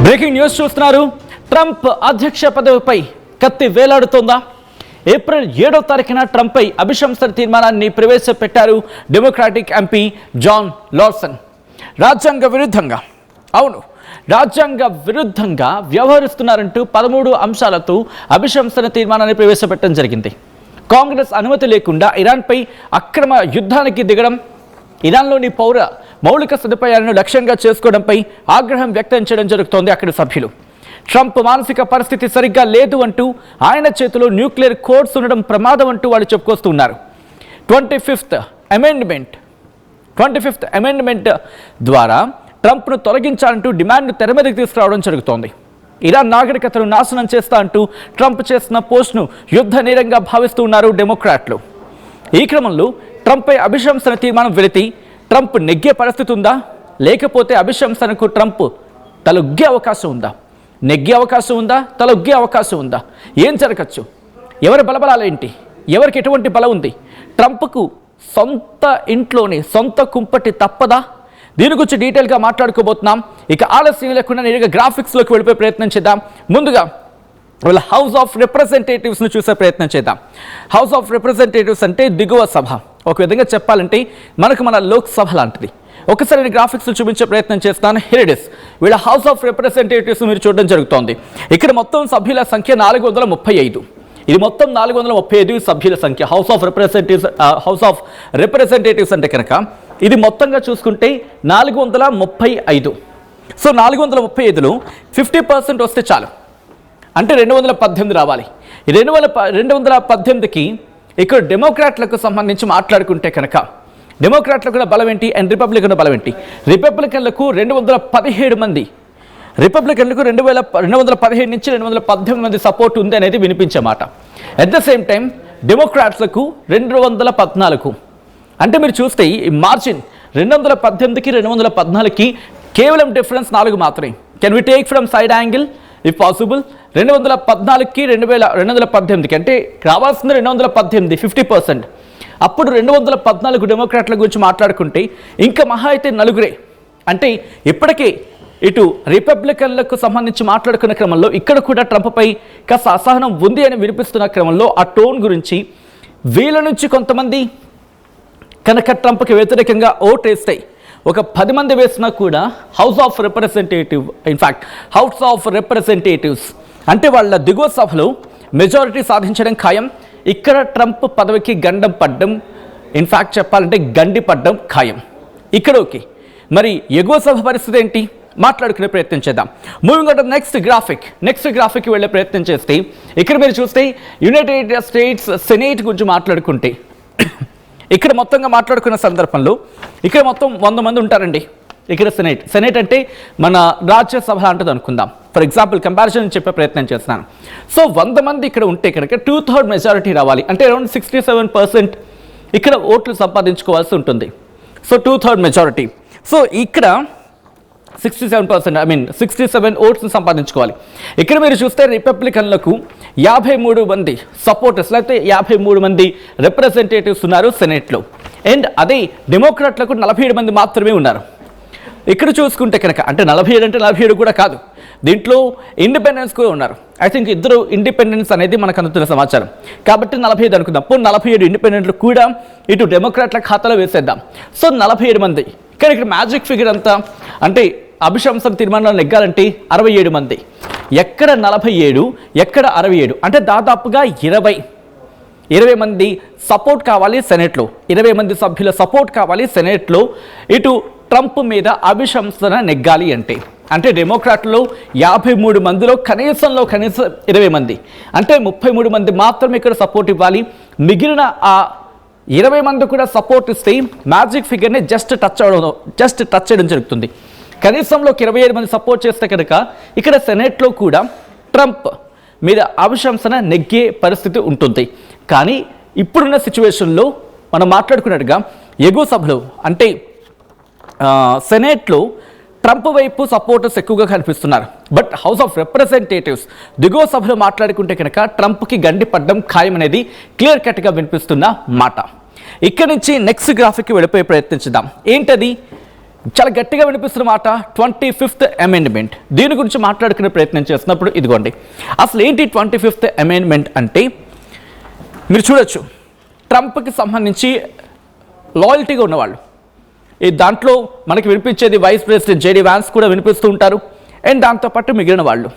Breaking news చూస్తున్నారు. Trump అధ్యక్ష పదవిపై కత్తి వేలాడుతోందా? ఏప్రిల్ 7వ తారీఖున ట్రంప్పై అభిశంసన తీర్మానాన్ని ప్రవేశపెట్టారు డెమోక్రాటిక్ ఎంపీ జాన్ లార్సన్. రాజ్యాంగ విరుద్ధంగా వ్యవహరిస్తున్నారంటూ 13 అంశాలతో అభిశంసన తీర్మానాన్ని ప్రవేశపెట్టడం జరిగింది. కాంగ్రెస్ అనుమతి లేకుండా ఇరాన్పై అక్రమ యుద్ధానికి దిగడం, ఇరాన్లోని పౌర మౌలిక సదుపాయాలను లక్ష్యంగా చేసుకోవడంపై ఆగ్రహం వ్యక్తం చేయడం జరుగుతోంది అక్కడి సభ్యులు. ట్రంప్ మానసిక పరిస్థితి సరిగ్గా లేదు అంటూ ఆయన చేతిలో న్యూక్లియర్ కోడ్స్ ఉండడం ప్రమాదం అంటూ వాళ్ళు చెప్పుకొస్తున్నారు. 25th అమెండ్మెంట్ ద్వారా ట్రంప్ను తొలగించాలంటూ డిమాండ్ను తెర మీదకి తీసుకురావడం జరుగుతోంది. ఇరాన్ నాగరికతను నాశనం చేస్తా అంటూ ట్రంప్ చేసిన పోస్ట్ను యుద్ధ నేరంగా భావిస్తూ ఉన్నారు డెమోక్రాట్లు. ఈ క్రమంలో ట్రంప్పై అభిశంసన తీర్మానం వెళితే ట్రంప్ నెగ్గే పరిస్థితి ఉందా, లేకపోతే అభిశంసనకు ట్రంప్ తలొగ్గే అవకాశం ఉందా? నెగ్గే అవకాశం ఉందా, తలొగ్గే అవకాశం ఉందా? ఏం జరగచ్చు? ఎవరి బలబలాలేంటి? ఎవరికి ఎటువంటి బలం ఉంది? ట్రంప్కు సొంత ఇంట్లోనే సొంత కుంపటి తప్పదా? దీని గురించి డీటెయిల్గా మాట్లాడుకోబోతున్నాం. ఇక ఆలస్యం లేకుండా నేరుగా గ్రాఫిక్స్లోకి వెళ్ళిపోయే ప్రయత్నం చేద్దాం. ముందుగా వీళ్ళ హౌస్ ఆఫ్ రిప్రజెంటేటివ్స్ను చూసే ప్రయత్నం చేద్దాం. హౌస్ ఆఫ్ రిప్రజెంటేటివ్స్ అంటే దిగువ సభ. ఒక విధంగా చెప్పాలంటే మన లోక్సభ లాంటిది. ఒకసారి నేను గ్రాఫిక్స్ చూపించే ప్రయత్నం చేస్తాను. Here it is. వీళ్ళ హౌస్ ఆఫ్ రిప్రజెంటేటివ్స్ మీరు చూడడం జరుగుతోంది. ఇక్కడ మొత్తం సభ్యుల సంఖ్య 435. ఇది మొత్తం 435 సభ్యుల సంఖ్య హౌస్ ఆఫ్ రిప్రజెంటేటివ్స్ అంటే కనుక ఇది మొత్తంగా చూసుకుంటే 435. సో 435లో 50% వస్తే చాలు, అంటే 218 రావాలి. ఈ 218కి ఇక్కడ డెమోక్రాట్లకు సంబంధించి మాట్లాడుకుంటే కనుక డెమోక్రాట్లకు కూడా బలం ఏంటి అండ్ రిపబ్లికన్ బలం ఏంటి? రిపబ్లికన్లకు 217 మంది, రిపబ్లికన్లకు 217 నుంచి 218 మంది సపోర్ట్ ఉంది అనేది వినిపించే మాట. అట్ ద సేమ్ టైం డెమోక్రాట్స్లకు 214. అంటే మీరు చూస్తే ఈ మార్జిన్ 218కి 214కి కేవలం డిఫరెన్స్ 4 మాత్రమే. Can we take from side angle if possible? 214కి 218కి అంటే రావాల్సింది 218, 50%. అప్పుడు 214 డెమోక్రాట్ల గురించి మాట్లాడుకుంటే ఇంకా మహా అయితే 4. అంటే ఇప్పటికే ఇటు రిపబ్లికన్లకు సంబంధించి మాట్లాడుకున్న క్రమంలో ఇక్కడ కూడా ట్రంప్పై కాస్త అసహనం ఉంది అని వినిపిస్తున్న క్రమంలో ఆ టోన్ గురించి వీళ్ళ నుంచి కొంతమంది కనుక ట్రంప్కి వ్యతిరేకంగా ఓటేస్తే ఒక 10 మంది వేసినా కూడా హౌస్ ఆఫ్ రిప్రజెంటేటివ్స్ అంటే వాళ్ళ దిగువ సభలో మెజారిటీ సాధించడం ఖాయం. ఇక్కడ ట్రంప్ పదవికి గండం పడ్డం, ఇన్ఫ్యాక్ట్ చెప్పాలంటే గండి పడ్డం ఖాయం. ఇక్కడ ఓకే, మరి ఎగువ సభ పరిస్థితి ఏంటి మాట్లాడుకునే ప్రయత్నం చేద్దాం. Moving on to next graphic వెళ్ళే ప్రయత్నం చేస్తే ఇక్కడ మీరు చూస్తే యునైటెడ్ స్టేట్స్ సెనేట్ గురించి మాట్లాడుకుంటే ఇక్కడ మొత్తంగా మాట్లాడుకున్న సందర్భంలో ఇక్కడ మొత్తం 100 మంది ఉంటారండి. ఇక్కడ సెనేట్ అంటే మన రాజ్యసభ అంటది అనుకుందాం. ఫర్ ఎగ్జాంపుల్ కంపారిజన్ చెప్పే ప్రయత్నం చేస్తున్నాను. సో 100 మంది ఇక్కడ ఉంటే కనుక 2/3 మెజారిటీ రావాలి, అంటే అరౌండ్ 67% ఇక్కడ ఓట్లు సంపాదించుకోవాల్సి ఉంటుంది. So 2/3 majority. సో ఇక్కడ 67 ఓట్స్ సంపాదించుకోవాలి. ఇక్కడ మీరు చూస్తే రిపబ్లికన్లకు 53 మంది సపోర్టర్స్ లేకపోతే 53 మంది రిప్రజెంటేటివ్స్ ఉన్నారు సెనేట్లో. అండ్ అదే డెమోక్రాట్లకు 47 మంది మాత్రమే ఉన్నారు. ఇక్కడ చూసుకుంటే కనుక అంటే 47 అంటే 47 కూడా కాదు, దీంట్లో ఇండిపెండెన్స్ కూడా ఉన్నారు. ఐ థింక్ 2 ఇండిపెండెన్స్ అనేది మనకు అందుతున్న సమాచారం. కాబట్టి 45 అనుకుందాం. 47 ఇండిపెండెంట్లు కూడా ఇటు డెమోక్రాట్ల ఖాతాలో వేసేద్దాం. సో 47 మంది. ఇక్కడ మ్యాజిక్ ఫిగర్ అంతా అంటే అభిశంసన తీర్మానాలు నెగ్గాలంటే 67 మంది. ఎక్కడ 47, ఎక్కడ 67, అంటే దాదాపుగా 20 మంది సపోర్ట్ కావాలి సెనేట్లో. 20 మంది సభ్యుల సపోర్ట్ కావాలి సెనేట్లో ఇటు ట్రంప్ మీద అభిశంసన నెగ్గాలి అంటే డెమోక్రాట్లో 53 మందిలో కనీసం 20 మంది, అంటే 33 మంది మాత్రమే ఇక్కడ సపోర్ట్ ఇవ్వాలి. మిగిలిన ఆ 20 మంది కూడా సపోర్ట్ ఇస్తే మ్యాజిక్ ఫిగర్ని జస్ట్ టచ్ చేయడం జరుగుతుంది. కనీసంలోకి 27 మంది సపోర్ట్ చేస్తే కనుక ఇక్కడ సెనేట్లో కూడా ట్రంప్ మీద అభిశంసన నెగ్గే పరిస్థితి ఉంటుంది. కానీ ఇప్పుడున్న సిచ్యువేషన్లో మనం మాట్లాడుకున్నట్టుగా ఎగువ సభలో అంటే సెనేట్లో ట్రంప్ వైపు సపోర్టర్స్ ఎక్కువగా కనిపిస్తున్నారు. బట్ హౌస్ ఆఫ్ రిప్రజెంటేటివ్స్ దిగువ సభలో మాట్లాడుకుంటే కనుక ట్రంప్కి గండి పడ్డం ఖాయం అనేది క్లియర్ కట్గా వినిపిస్తున్న మాట. ఇక్కడ నుంచి నెక్స్ట్ గ్రాఫిక్కి వెళ్ళిపోయే ప్రయత్నించుదాం. ఏంటది? చాలా గట్టిగా వినిపిస్తున్న మాట 25th అమెండ్మెంట్. దీని గురించి మాట్లాడుకునే ప్రయత్నం చేస్తున్నప్పుడు ఇదిగోండి, అసలు ఏంటి 25th అమెండ్మెంట్ అంటే మీరు చూడొచ్చు, ట్రంప్కి సంబంధించి లాయల్టీగా ఉన్నవాళ్ళు, ఈ దాంట్లో మనకి వినిపించేది వైస్ ప్రెసిడెంట్ జేడీ వ్యాన్స్ కూడా వినిపిస్తూ ఉంటారు, అండ్ దాంతోపాటు మిగిలిన వాళ్ళు.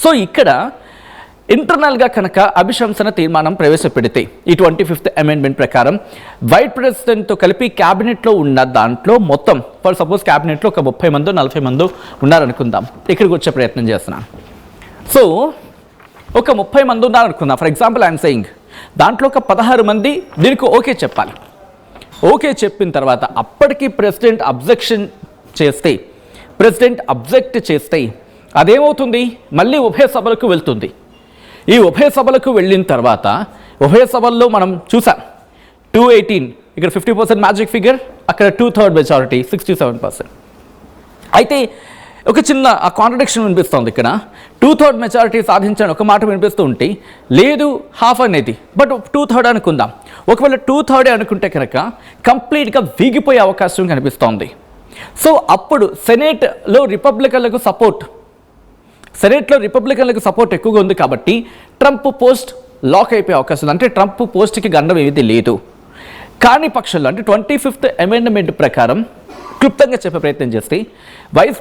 సో ఇక్కడ ఇంటర్నల్గా కనుక అభిశంసన తీర్మానం ప్రవేశపెడితే ఈ 25th అమెండ్మెంట్ ప్రకారం వైస్ ప్రెసిడెంట్తో కలిపి క్యాబినెట్లో ఉన్న దాంట్లో మొత్తం ఫర్ సపోజ్ క్యాబినెట్లో ఒక 30 మందో 40 మందో ఉన్నారనుకుందాం, ఇక్కడికి వచ్చే ప్రయత్నం చేస్తున్నాను. సో ఒక 30 మంది ఉన్నారనుకుందాం, ఫర్ ఎగ్జాంపుల్ ఐఎమ్ సెయింగ్, దాంట్లో ఒక 16 మంది దీనికి ఓకే చెప్పాలి. ఓకే చెప్పిన తర్వాత అప్పటికి ప్రెసిడెంట్ అబ్జెక్ట్ చేస్తే అదేమవుతుంది, మళ్ళీ ఉభయ సభలకు వెళ్తుంది. ఈ ఉభయ సభలకు వెళ్ళిన తర్వాత ఉభయ సభల్లో మనం చూసాం 218, ఇక్కడ 50% మ్యాజిక్ ఫిగర్, అక్కడ 2/3 మెజారిటీ 67%. అయితే ఒక చిన్న ఆ కాంట్రడిక్షన్ వినిపిస్తుంది ఇక్కడ. 2/3 మెజారిటీ సాధించని ఒక మాట వినిపిస్తూ ఉంటే, లేదు హాఫ్ అనేది, బట్ 2/3 అనుకుందాం. ఒకవేళ 2/3 అనుకుంటే కనుక కంప్లీట్గా వీగిపోయే అవకాశం కనిపిస్తోంది. సో అప్పుడు సెనేట్లో రిపబ్లికన్లకు సపోర్ట్ ఎక్కువగా ఉంది కాబట్టి ట్రంప్ పోస్ట్ లాక్ అయిపోయే అవకాశం ఉంది. అంటే ట్రంప్ పోస్ట్కి గండం ఏది లేదు. కానీ పక్షంలో అంటే 25th అమెండ్మెంట్ ప్రకారం క్లుప్తంగా చెప్పే ప్రయత్నం చేస్తే వైస్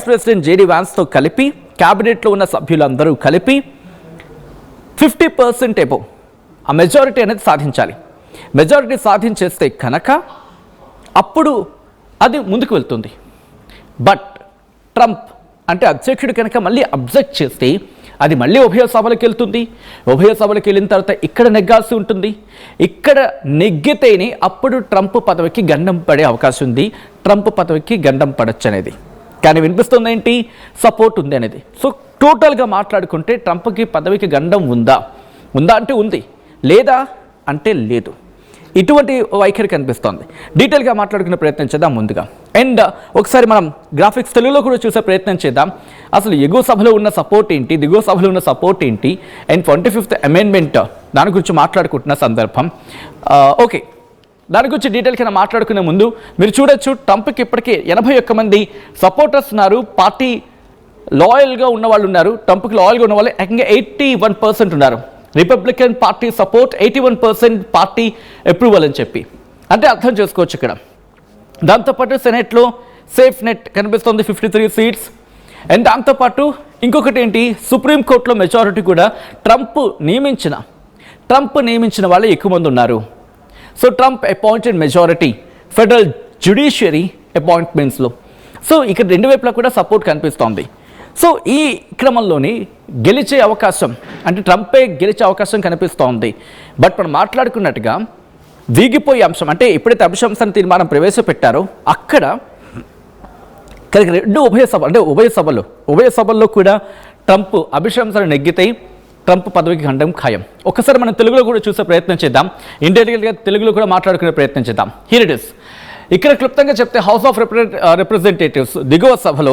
ప్రెసిడెంట్ జేడీ వ్యాన్స్తో కలిపి క్యాబినెట్లో ఉన్న సభ్యులందరూ కలిపి 50% ఎబో ఆ మెజారిటీ అనేది సాధించాలి. మెజారిటీ సాధించేస్తే కనుక అప్పుడు అది ముందుకు వెళ్తుంది. బట్ ట్రంప్ అంటే అధ్యక్షుడు కనుక మళ్ళీ అబ్జెక్ట్ చేస్తే అది మళ్ళీ ఉభయ సభలకు వెళ్తుంది. ఉభయ సభలకు వెళ్ళిన తర్వాత ఇక్కడ నెగ్గాల్సి ఉంటుంది. ఇక్కడ నెగ్గితేనే అప్పుడు ట్రంప్ పదవికి గండం పడే అవకాశం ఉంది. ట్రంప్ పదవికి గండం పడచ్చు అనేది. కానీ వినిపిస్తుంది ఏంటి, సపోర్ట్ ఉంది అనేది. సో టోటల్గా మాట్లాడుకుంటే ట్రంప్కి పదవికి గండం ఉందా అంటే ఉంది, లేదా అంటే లేదు. ఇటువంటి వైఖరి కనిపిస్తోంది. డీటెయిల్గా మాట్లాడుకునే ప్రయత్నం చేద్దాం ముందుగా. అండ్ ఒకసారి మనం గ్రాఫిక్స్ తెలుగులో కూడా చూసే ప్రయత్నం చేద్దాం. అసలు ఎగువ సభలో ఉన్న సపోర్ట్ ఏంటి, దిగువ సభలో ఉన్న సపోర్ట్ ఏంటి, అండ్ 25th అమెండ్మెంట్ దాని గురించి మాట్లాడుకుంటున్న సందర్భం. ఓకే, దాని గురించి డీటెయిల్గా మాట్లాడుకునే ముందు మీరు చూడొచ్చు, ట్రంప్కి ఇప్పటికే 81 మంది సపోర్టర్స్ ఉన్నారు. పార్టీ లాయల్గా ఉన్న వాళ్ళు ఉన్నారు. ట్రంప్కి లాయల్గా ఉన్న వాళ్ళు ఏకంగా 81% ఉన్నారు. Republican party support 81%, party approval అని చెప్పి అంటే అర్థం చేసుకోవచ్చు ఇక్కడ. దాంతోపాటు సెనేట్లో సేఫ్ నెట్ కనిపిస్తుంది 53 సీట్స్. అండ్ దాంతోపాటు ఇంకొకటి ఏంటి, సుప్రీంకోర్టులో మెజారిటీ కూడా ట్రంప్ నియమించిన వాళ్ళు ఎక్కువ మంది ఉన్నారు. So Trump appointed majority federal judiciary అపాయింట్మెంట్స్లో. సో ఇక్కడ రెండు వైపులా కూడా సపోర్ట్ కనిపిస్తోంది. సో ఈ క్రమంలోని గెలిచే అవకాశం అంటే ట్రంపే గెలిచే అవకాశం కనిపిస్తోంది. బట్ మనం మాట్లాడుకున్నట్టుగా వీగిపోయే అంశం అంటే ఎప్పుడైతే అభిశంసన తీర్మానం ప్రవేశపెట్టారో అక్కడ రెండు ఉభయ సభల్లో కూడా ట్రంప్ అభిశంసన నెగ్గితే ట్రంప్ పదవికి గండం ఖాయం. ఒకసారి మనం తెలుగులో కూడా చూసే ప్రయత్నం చేద్దాం. ఇండైరెక్ట్గా తెలుగులో కూడా మాట్లాడుకునే ప్రయత్నం చేద్దాం. Here it is. ఇక్కడ క్లుప్తంగా చెప్తే హౌస్ ఆఫ్ రిప్రజెంటేటివ్స్ దిగువ సభలో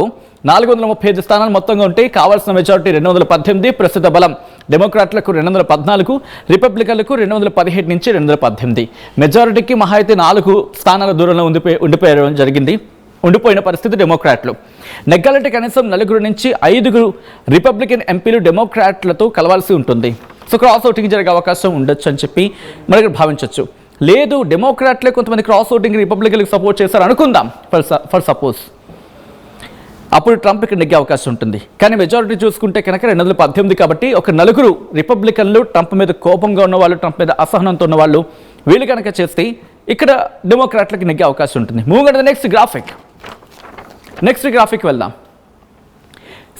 435 స్థానాలు మొత్తంగా ఉంటాయి. కావాల్సిన మెజారిటీ 218, ప్రస్తుత బలం డెమోక్రాట్లకు 214, రిపబ్లికన్లకు 217 నుంచి 218. మెజారిటీకి మహా అయితే 4 స్థానాల దూరంలో ఉండిపోయిన పరిస్థితి డెమోక్రాట్లు. నెగ్గాలంటే కనీసం 4 నుంచి 5 రిపబ్లికన్ ఎంపీలు డెమోక్రాట్లతో కలవాల్సి ఉంటుంది. సో క్రాస్ ఓటింగ్ జరిగే అవకాశం ఉండొచ్చు అని చెప్పి మనకి భావించవచ్చు. లేదు డెమోక్రాట్లే కొంతమంది క్రాస్ ఓటింగ్ రిపబ్లికన్కి సపోర్ట్ చేశారు అనుకుందాం ఫర్ సపోజ్, అప్పుడు ట్రంప్ ఇక్కడ నెగ్గే అవకాశం ఉంటుంది. కానీ మెజారిటీ చూసుకుంటే కనుక 218 కాబట్టి ఒక 4 రిపబ్లికన్లు ట్రంప్ మీద కోపంగా ఉన్నవాళ్ళు, ట్రంప్ మీద అసహనంతో ఉన్నవాళ్ళు వీళ్ళు కనుక చేస్తే ఇక్కడ డెమోక్రాట్లకి నెగ్గే అవకాశం ఉంటుంది. మూవ్ ద నెక్స్ట్ గ్రాఫిక్ వెళ్దాం.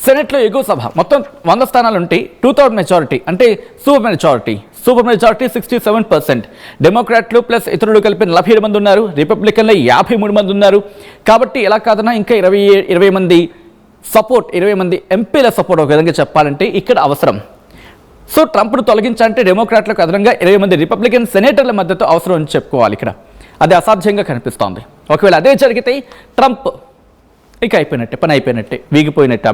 సెనెట్లో ఎగువ సభ మొత్తం 100 స్థానాలు ఉంటాయి. 2/3 మెజారిటీ అంటే సూపర్ మెజారిటీ 67%. డెమోక్రాట్లు ప్లస్ ఇతరులు కలిపి 47 మంది ఉన్నారు. రిపబ్లికన్లో 53 మంది ఉన్నారు. కాబట్టి ఎలా కాదన్నా ఇంకా 20 మంది సపోర్ట్, 20 మంది ఎంపీల సపోర్ట్ ఒక విధంగా చెప్పాలంటే ఇక్కడ అవసరం. సో ట్రంప్ను తొలగించాలంటే డెమోక్రాట్లకు అదనంగా 20 మంది రిపబ్లికన్ సెనేటర్ల మద్దతు అవసరం అని చెప్పుకోవాలి. ఇక్కడ అది అసాధ్యంగా కనిపిస్తోంది. ఒకవేళ అదే జరిగితే ట్రంప్ ఇక పని అయిపోయినట్టే, వీగిపోయినట్టే,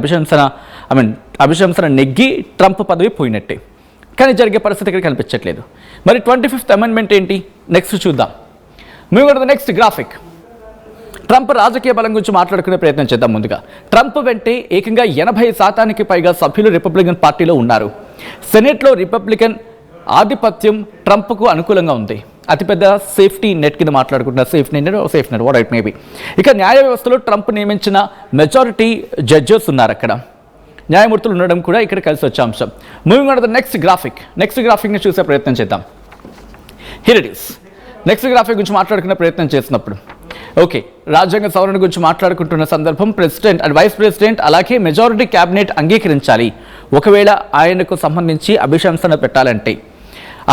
అభిశంసన నెగ్గి ట్రంప్ పదవి పోయినట్టే. కానీ జరిగే పరిస్థితి ఇక్కడ కనిపించట్లేదు. మరి 25th అమెండ్మెంట్ ఏంటి నెక్స్ట్ చూద్దాం. Move to the next graphic. Trump రాజకీయ బలం గురించి మాట్లాడుకునే ప్రయత్నం చేద్దాం. ముందుగా ట్రంప్ వెంటే ఏకంగా 80% పైగా సభ్యులు రిపబ్లికన్ పార్టీలో ఉన్నారు. సెనెట్లో రిపబ్లికన్ ఆధిపత్యం ట్రంప్కు అనుకూలంగా ఉంది. అతిపెద్ద సేఫ్టీ నెట్ కింద మాట్లాడుకుంటున్నారు. Safe net what it maybe. ఇక న్యాయ వ్యవస్థలో ట్రంప్ నియమించిన మెజారిటీ జడ్జెస్ ఉన్నారు. అక్కడ న్యాయమూర్తులు ఉండడం కూడా ఇక్కడ కలిసి వచ్చే అంశం. Moving on to the next గ్రాఫిక్ని చూసే ప్రయత్నం చేద్దాం. Here it is. Next graphic గురించి మాట్లాడుకునే ప్రయత్నం చేసినప్పుడు ఓకే, రాజ్యాంగ సవరణ గురించి మాట్లాడుకుంటున్న సందర్భం ప్రెసిడెంట్ అండ్ వైస్ ప్రెసిడెంట్ అలాగే మెజారిటీ క్యాబినెట్ అంగీకరించాలి. ఒకవేళ ఆయనకు సంబంధించి అభిశంసన పెట్టాలంటే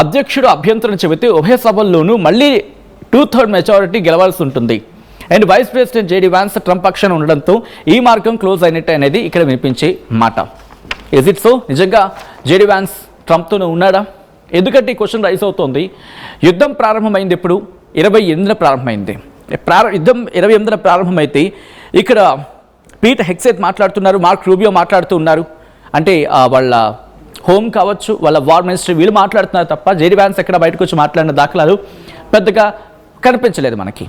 అధ్యక్షుడు అభ్యంతరం చెబితే ఉభయ సభల్లోనూ మళ్ళీ 2/3 మెజారిటీ గెలవాల్సి ఉంటుంది. And vice president JD Vance Trump పక్షాన ఉండడంతో ఈ మార్గం క్లోజ్ అయినట్టు అనేది ఇక్కడ వినిపించే మాట. Is it so? నిజంగా జేడీ వాన్స్ ట్రంప్తోనే ఉన్నాడా? ఎందుకంటే ఈ క్వశ్చన్ రైజ్ అవుతోంది. యుద్ధం ప్రారంభమైంది ఎప్పుడు? 28న ప్రారంభమైంది. యుద్ధం 28న ప్రారంభమైతే ఇక్కడ పీట్ హెగ్సేత్ మాట్లాడుతున్నారు, మార్క్ రూబియో మాట్లాడుతూ ఉన్నారు. అంటే వాళ్ళ హోమ్ కావచ్చు, వాళ్ళ వార్ మినిస్ట్రీ వీళ్ళు మాట్లాడుతున్నారు తప్ప జేడీ వాన్స్ ఎక్కడ బయటకు వచ్చి మాట్లాడిన దాఖలాలు పెద్దగా కనిపించలేదు మనకి.